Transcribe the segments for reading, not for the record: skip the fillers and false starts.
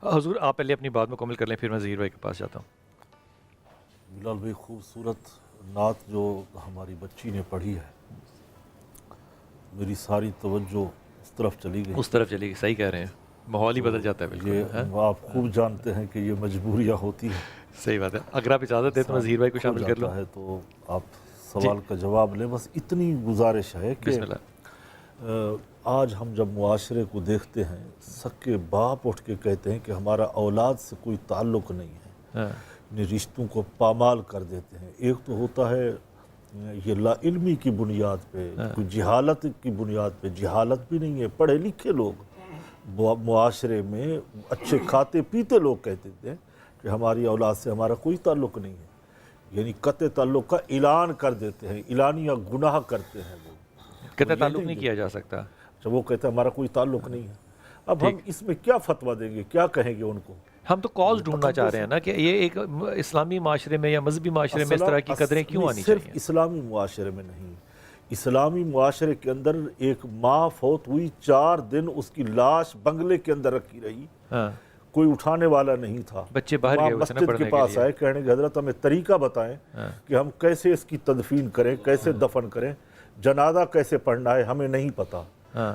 حضور آپ پہلے اپنی بات مکمل کر لیں، پھر میں ظہیر بھائی کے پاس جاتا ہوں۔ بلال بھائی خوبصورت نعت جو ہماری بچی نے پڑھی ہے، میری ساری توجہ اس طرف چلی گئی۔ اس طرف چلی گئی، صحیح کہہ رہے ہیں، ماحول ہی بدل جاتا ہے بالکل۔ یہ آپ خوب جانتے ہیں کہ یہ مجبوریاں ہوتی ہیں، صحیح بات ہے۔ اگر آپ اجازت دیں تو میں ظہیر بھائی کو شامل کر لوں۔ ہے تو آپ سوال کا جواب لیں۔ بس اتنی گزارش ہے کہ بسم اللہ۔ آج ہم جب معاشرے کو دیکھتے ہیں، سکے باپ اٹھ کے کہتے ہیں کہ ہمارا اولاد سے کوئی تعلق نہیں ہے، رشتوں کو پامال کر دیتے ہیں۔ ایک تو ہوتا ہے یہ لا علمی کی بنیاد پہ، کوئی جہالت کی بنیاد پہ، جہالت بھی نہیں ہے، پڑھے لکھے لوگ معاشرے میں اچھے کھاتے پیتے لوگ کہتے تھے کہ ہماری اولاد سے ہمارا کوئی تعلق نہیں ہے، یعنی قطع تعلق کا اعلان کر دیتے ہیں، اعلانیہ گناہ کرتے ہیں وہ، قطع تعلق نہیں کیا جا سکتا جب وہ کہتے ہیں ہمارا کوئی تعلق نہیں ہے۔ اب ہم اس میں کیا فتویٰ دیں گے، کیا کہیں گے ان کو؟ ہم تو کاز ڈھونڈنا چاہ رہے ہیں نا کہ یہ ایک اسلامی معاشرے میں یا مذہبی معاشرے میں اس طرح کی قدریں کیوں آنی چاہیے؟ صرف اسلامی معاشرے میں نہیں، اسلامی معاشرے کے اندر ایک ماں فوت ہوئی، 4 دن اس کی لاش بنگلے کے اندر رکھی رہی، کوئی اٹھانے والا نہیں تھا۔ بچے باہر گئے مسجد کے پاس آئے، کہنے کہ حضرت ہمیں طریقہ بتائیں کہ ہم کیسے اس کی تدفین کریں، کیسے دفن کریں، جنازہ کیسے پڑھنا ہے، ہمیں نہیں پتا۔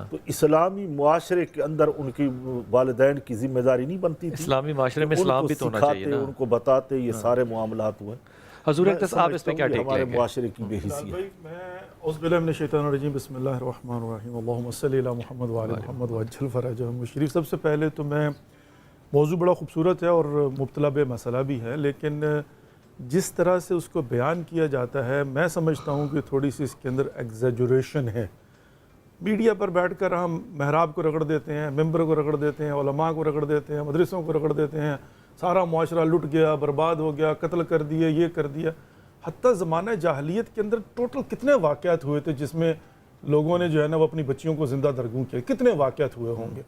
تو اسلامی معاشرے کے اندر ان کی والدین کی ذمہ داری نہیں بنتی تھی، اسلامی معاشرے میں اسلام بھی تو ہونا چاہیے نا، ان کو بتاتے، یہ سارے معاملات ہوئے۔ حضور اقتصاد آپ اس پہ کیا ٹیک لیں گے؟ ہمارے معاشرے کی بے حیثیت۔ میں اعوذ باللہ من الشیطان الرجیم، بسم اللہ الرحمن الرحیم، اللہم صلی علی محمد وعلی محمد وعجل فرجہم الشریف۔ سب سے پہلے تو میں موضوع بڑا خوبصورت ہے اور مبتلا بے مسئلہ بھی ہے، لیکن جس طرح سے اس کو بیان کیا جاتا ہے میں سمجھتا ہوں کہ تھوڑی سی اس کے اندر ایگزیجوریشن ہے۔ میڈیا پر بیٹھ کر ہم محراب کو رگڑ دیتے ہیں، ممبر کو رگڑ دیتے ہیں، علماء کو رگڑ دیتے ہیں، مدرسوں کو رگڑ دیتے ہیں، سارا معاشرہ لٹ گیا، برباد ہو گیا، قتل کر دیے، یہ کر دیا۔ حتیٰ زمانہ جاہلیت کے اندر ٹوٹل کتنے واقعات ہوئے تھے جس میں لوگوں نے جو ہے نا وہ اپنی بچیوں کو زندہ درگوں کیا، کتنے واقعات ہوئے ہوں گے۔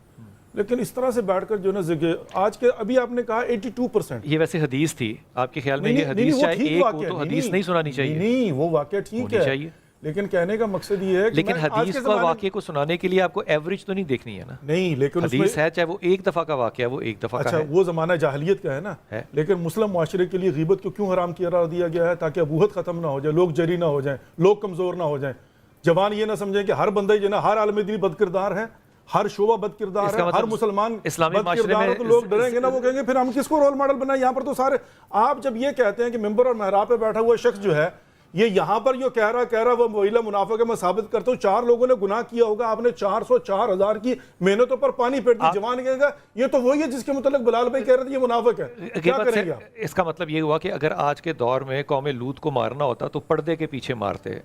لیکن اس طرح سے بیٹھ کر جو ہے نا آج کے ابھی آپ نے کہا 82%، یہ ویسے حدیث تھی آپ کے خیال میں؟ یہ حدیث چاہے ایک ہو تو حدیث نہیں سنانی چاہیے؟ نہیں، وہ واقعہ ٹھیک ہے، لیکن کہنے کا مقصد یہ ہے کہ لیکن حدیث کا واقعے کو سنانے کے لیے آپ کو ایوریج تو نہیں دیکھنی ہے نا؟ نہیں، لیکن حدیث ہے چاہے وہ ایک دفعہ کا واقعہ وہ ایک دفعہ کا ہے۔ اچھا، وہ زمانہ جاہلیت کا ہے نا، لیکن مسلم معاشرے کے لیے غیبت کو کیوں حرام قرار دیا گیا ہے؟ تاکہ ابوہت ختم نہ ہو جائے، لوگ جری نہ ہو جائیں، لوگ کمزور نہ ہو جائیں، جوان یہ نہ سمجھیں کہ ہر بندہ جو ہے نا ہر عالم دین بد کردار ہے، ہر شعبہ بد کردار ہے، ہر مسلمان بد کردار ہے، تو لوگ ڈریں گے نا، وہ کہیں گے پھر ہم کس کو رول ماڈل بنائیں؟ یہاں پر تو سارے آپ جب یہ کہتے ہیں کہ ممبر اور محراب پہ بیٹھا ہوا شخص جو ہے یہ یہاں پر جو کہہ رہا وہ وہیلا منافق ہے، میں ثابت کرتا ہوں 4 لوگوں نے گناہ کیا ہوگا، آپ نے 404,000 کی محنتوں پر پانی پھیر دی، جوان کہے گا یہ تو وہی ہے جس کے متعلق بلال بھائی کہہ رہے تھے یہ منافق ہے، کیا کریں گے آپ؟ اس کا مطلب یہ ہوا کہ اگر آج کے دور میں قوم لوط کو مارنا ہوتا تو پردے کے پیچھے مارتے،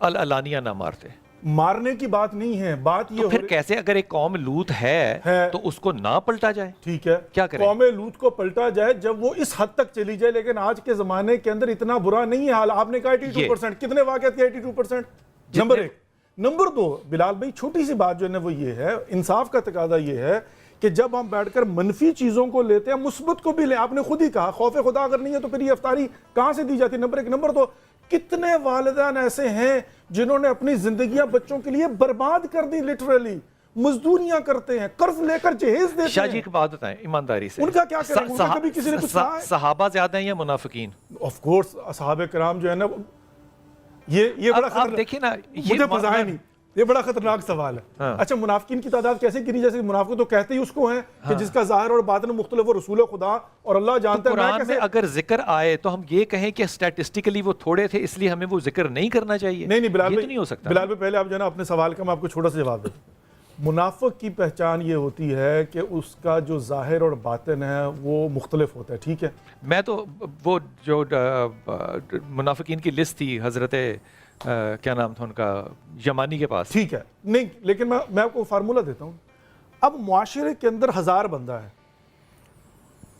علانیہ نہ مارتے۔ مارنے کی بات نہیں ہے، بات یہ تو پھر کیسے اگر ایک قوم لوط ہے تو اس کو نہ پلٹا جائے؟ ٹھیک ہے، کیا کریں؟ قوم لوط کو پلٹا جائے جب وہ اس حد تک چلی جائے، لیکن آج کے زمانے کے اندر اتنا برا نہیں ہے حال۔ آپ نے کہا 82%، کتنے واقعات کے 82%؟ نمبر 1۔ نمبر 2، بلال بھائی چھوٹی سی بات جو ہے نا وہ یہ ہے، انصاف کا تقاضا یہ ہے کہ جب ہم بیٹھ کر منفی چیزوں کو لیتے ہیں مثبت کو بھی لیں۔ آپ نے خود ہی کہا خوف خدا اگر نہیں ہے تو پھر یہ افطاری کہاں سے دی جاتی؟ نمبر 1۔ نمبر 2، کتنے والدین ایسے ہیں جنہوں نے اپنی زندگیاں بچوں کے لیے برباد کر دی، لٹرلی مزدوریاں کرتے ہیں، قرض لے کر جہیز دیتے ہیں۔ شاہ جی ایک بات بتائیں ایمانداری سے، ان کا کیا کریں؟ ان کا کبھی کسی نے کچھ کہا ہے؟ صحابہ زیادہ ہیں یا منافقین؟ آف کورس صحابہ کرام جو ہے نا یہ بڑا آپ دیکھیں نا، مجھے مزاح نہیں، یہ بڑا خطرناک سوال ہے۔ اچھا، منافقین کی تعداد کیسے گنی؟ جیسے منافق تو کہتے ہی اس کو ہیں کہ جس کا ظاہر اور باطن مختلف، وہ رسول خدا اور اللہ جانتا ہے۔ قرآن میں اگر ذکر آئے تو ہم یہ کہیں کہ اسٹیٹسٹیکلی وہ تھوڑے تھے اس لیے ہمیں وہ ذکر نہیں کرنا چاہیے؟ نہیں بلال یہ تو نہیں ہو سکتا۔ بلال بھائی پہلے آپ جو ہے نا اپنے سوال کا میں آپ کو چھوٹا سا جواب دوں۔ منافق کی پہچان یہ ہوتی ہے کہ اس کا جو ظاہر اور باطن ہے وہ مختلف ہوتا ہے، ٹھیک ہے؟ میں تو وہ جو منافقین کی لسٹ تھی حضرت کیا نام تھا ان کا، یمانی کے پاس، ٹھیک ہے، نہیں، لیکن میں آپ کو فارمولہ دیتا ہوں۔ اب معاشرے کے اندر 1000 بندہ ہے،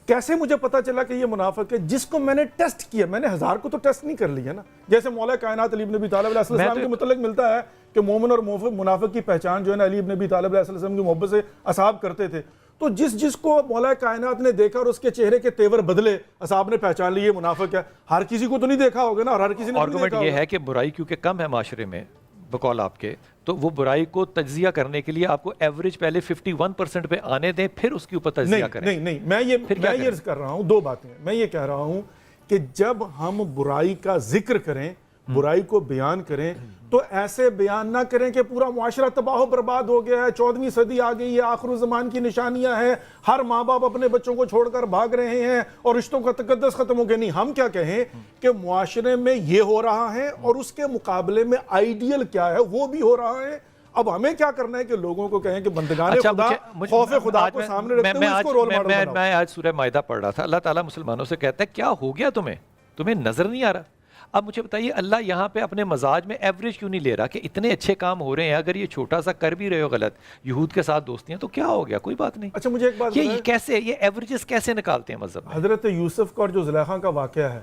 کیسے مجھے پتا چلا کہ یہ منافق ہے؟ جس کو میں نے ٹیسٹ کیا، میں نے 1000 کو تو ٹیسٹ نہیں کر لیا نا۔ جیسے مولا کائنات علی بن ابی طالب علیہ السلام کے متعلق ملتا ہے کہ مومن اور منافق کی پہچان جو ہے نا علی بن ابی طالب علیہ السلام کی محبت سے اصحاب کرتے تھے، تو جس کو مولا کائنات نے دیکھا اور اس کے چہرے کے تیور بدلے، اصحاب نے پہچان لی یہ منافق ہے۔ ہر کسی کو تو نہیں دیکھا ہوگا نا، اور ہر کسی نے نہیں دیکھا ہوگا۔ آرگومنٹ یہ ہے کہ برائی کیونکہ کم ہے معاشرے میں، بقول آپ کے, تو وہ برائی کو تجزیہ کرنے کے لیے آپ کو ایوریج پہلے 51% پہ آنے دیں, پھر اس کے اوپر تجزیہ کریں. نہیں میں یہ عرض کر رہا ہوں, دو باتیں. میں یہ کہہ رہا ہوں کہ جب ہم برائی کا ذکر کریں, برائی کو بیان کریں, تو ایسے بیان نہ کریں کہ پورا معاشرہ تباہ و برباد ہو گیا ہے, 14ویں صدی آ گئی ہے, آخر الزمان کی نشانیاں ہیں, ہر ماں باپ اپنے بچوں کو چھوڑ کر بھاگ رہے ہیں اور رشتوں کا تقدس ختم ہو گیا. نہیں, ہم کیا کہیں کہ معاشرے میں یہ ہو رہا ہے اور اس کے مقابلے میں آئیڈیل کیا ہے وہ بھی ہو رہا ہے. اب ہمیں کیا کرنا ہے کہ لوگوں کو کہیں کہ بندگان خدا, خوف خدا کو سامنے رکھتے ہوئے اس کو رول ماڈل بناؤ. میں آج سورہ مائدہ پڑھ رہا تھا, اللہ تعالیٰ مسلمانوں سے کہتا ہے کیا ہو گیا تمہیں نظر نہیں آ رہا؟ اب مجھے بتائیے اللہ یہاں پہ اپنے مزاج میں ایوریج کیوں نہیں لے رہا کہ اتنے اچھے کام ہو رہے ہیں, اگر یہ چھوٹا سا کر بھی رہے ہو غلط, یہود کے ساتھ دوستیاں, تو کیا ہو گیا, کوئی بات نہیں. اچھا مجھے ایک بات یہ کیسے یہ ایوریجز کیسے نکالتے ہیں مذہب میں؟ حضرت یوسف کا اور جو زلیخا کا واقعہ ہے,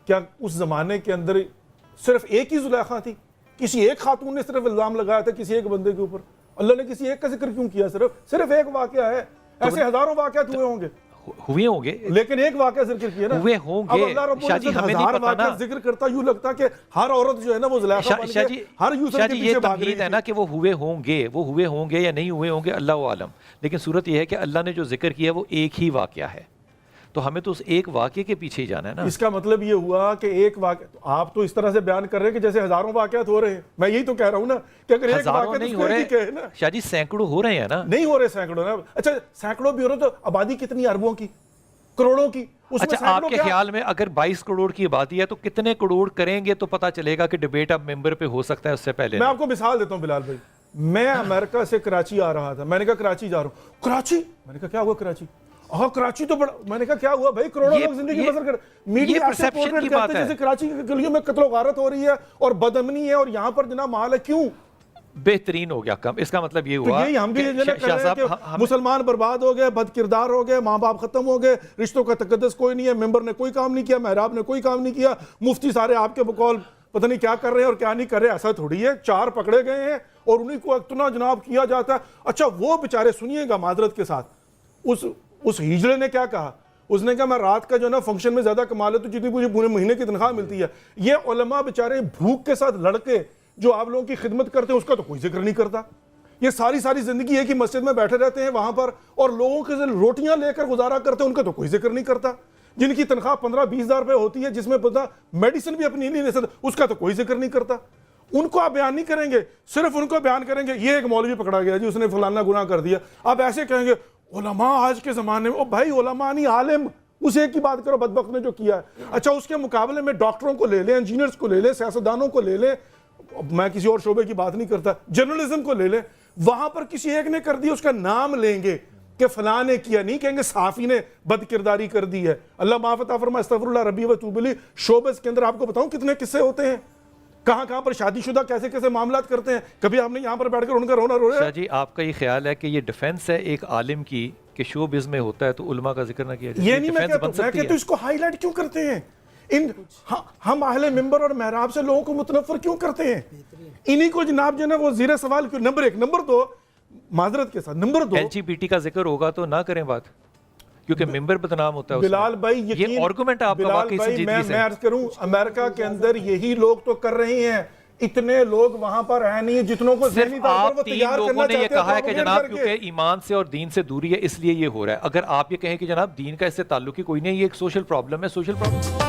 کیا اس زمانے کے اندر صرف ایک ہی زلیخا تھی؟ کسی ایک خاتون نے صرف الزام لگایا تھا کسی ایک بندے کے اوپر؟ اللہ نے کسی ایک کا ذکر کیوں کیا؟ صرف ایک واقعہ ہے, ایسے ہزاروں واقعات ہوئے ہوں گے لیکن ایک واقعہ ذکر کیا نا, ہوئے ہوں گے. اب اللہ رب العزت ہزار واقعات ذکر کرتا, یوں لگتا کہ ہر عورت جو ہے نا وہ زلیخا بن کے ہر یوسف کے پیچھے بھاگ رہی ہے نا کہ وہ ہوئے ہوں گے یا نہیں ہوئے ہوں گے, اللہ عالم. لیکن صورت یہ ہے کہ اللہ نے جو ذکر کیا وہ ایک ہی واقعہ ہے, تو ہمیں تو اس ایک واقعے کے پیچھے ہی جانا ہے نا. اس کا مطلب یہ ہوا کہ ایک واقعہ, آپ تو اس طرح سے بیان کر رہے ہیں کہ جیسے ہزاروں واقعات ہو رہے ہیں. میں یہی تو کہہ رہا ہوں نا کہ اگر ایک واقعہ نہیں ہو رہے شاہ جی, سینکڑوں ہو رہے ہیں نا. نہیں ہو رہے سینکڑوں نا. اچھا سینکڑوں بھی ہو رہے تو آبادی کتنی, اربوں کی, کروڑوں کی. اچھا آپ کے خیال میں اگر 22 کروڑ کی آبادی ہے تو کتنے کروڑ کریں گے تو پتہ چلے گا کہ ڈیبیٹ اب ممبر پہ ہو سکتا ہے, اس سے پہلے. میں آپ کو مثال دیتا ہوں بلال بھائی, میں امریکہ سے کراچی آ رہا تھا, میں نے کہا کراچی جا رہا ہوں. کراچی, میں نے کہا کیا ہوا کراچی؟ کراچی تو بڑا, میں نے کہا کیا ہوا بھائی, کروڑوں لوگ زندگی بسر کر, میڈیا ایسے پورٹریٹ کرتے ہیں جیسے کراچی کی گلیوں میں قتل و غارت ہو رہی ہے اور بدامنی ہے اور یہاں پر جناب مال ہے. کیوں؟ بہترین ہو گیا کم. اس کا مطلب یہ ہوا یہی ہم بھی یہ کہہ رہے ہیں کہ مسلمان برباد ہو گئے, بد کردار ہو گئے, ماں باپ ختم ہو گئے, رشتوں کا تقدس کوئی نہیں ہے, ممبر نے کوئی کام نہیں کیا, محراب نے کوئی کام نہیں کیا, مفتی سارے آپ کے بقول پتہ نہیں کیا کر رہے ہیں اور کیا نہیں کر رہے. ایسا تھوڑی ہے, 4 پکڑے گئے ہیں اور انہیں کو اتنا جناب کیا جاتا ہے. اچھا وہ بیچارے, سنیے گا معذرت کے ساتھ, اس ہجڑے نے کیا کہا, اس نے کہا میں رات کا جو نا فنکشن میں زیادہ کما لیتا ہوں جتنی مجھے پورے مہینے کی تنخواہ ملتی ہے. یہ علماء بیچارے بھوک کے ساتھ لڑ کے جو آپ لوگوں کی خدمت کرتے ہیں اس کا تو کوئی ذکر نہیں کرتا. یہ ساری زندگی ایک ہی مسجد میں بیٹھے رہتے ہیں وہاں پر اور لوگوں کے روٹیاں لے کر گزارا کرتے ہیں, ان کا تو کوئی ذکر نہیں کرتا. جن کی تنخواہ 15-20 ہزار روپے ہوتی ہے, جس میں پتہ میڈیسن بھی اپنی نہیں لے سکتے, اس کا تو کوئی ذکر نہیں کرتا. ان کو آپ بیان نہیں کریں گے, صرف ان کو بیان کریں گے یہ ایک مولوی پکڑا گیا جی, اس نے فلانا گناہ کر دیا. آپ ایسے کہیں گے علماء آج کے زمانے میں, بھائی علماء نہیں, عالم, اس ایک کی بات کرو بدبخت نے جو کیا ہے. اچھا اس کے مقابلے میں ڈاکٹروں کو لے لیں, انجینئرز کو لے لیں, سیاستدانوں کو لے لیں, میں کسی اور شعبے کی بات نہیں کرتا, جرنلزم کو لے لیں, وہاں پر کسی ایک نے کر دیا, اس کا نام لیں گے کہ فلاں نے کیا, نہیں کہیں گے صحافی نے بد کرداری کر دی ہے. اللہ معاف عطا فرمائے, استغفر اللہ ربی و توب الیہ. شعبے کے اندر آپ کو بتاؤں کتنے قصے ہوتے ہیں, کہاں پر شادی شدہ کیسے معاملات کرتے ہیں. کبھی ہم نے یہاں پر بیٹھ کر ان کا رونا رو رہا ہے. جی آپ کا یہ خیال ہے کہ یہ ڈیفنس ہے ایک عالم کی کہ شو بز میں ہوتا ہے تو علماء کا ذکر نہ کیا جائے؟ یہ نہیں میں کہتا اس کو ہائی لائٹ کیوں کرتے ہیں, ہم اہل ممبر اور محراب سے لوگوں کو متنفر کیوں کرتے ہیں؟ انہی کو جناب جو ہے وہ زیر سوال کیوں. نمبر 1, نمبر 2 معذرت کے ساتھ, نمبر 2 LGBT کا ذکر ہوگا تو نہ کریں بات, کیونکہ ممبر بدنام ہوتا ہے. بلال بھائی یہ آرگومنٹ آپ کا واقعی سنجیدگی سے, میں عرض کروں امریکہ کے اندر یہی لوگ تو کر رہے ہیں, اتنے لوگ وہاں پر ہیں نہیں جتنوں کو ذہنی طور پر وہ تیار کرنا چاہتے ہیں. لوگوں نے یہ کہا ہے کہ جناب کیونکہ ایمان سے اور دین سے دوری ہے اس لیے یہ ہو رہا ہے. اگر آپ یہ کہیں کہ جناب دین کا اس سے تعلق ہی کوئی نہیں, یہ ایک سوشل پرابلم ہے, سوشل پرابلم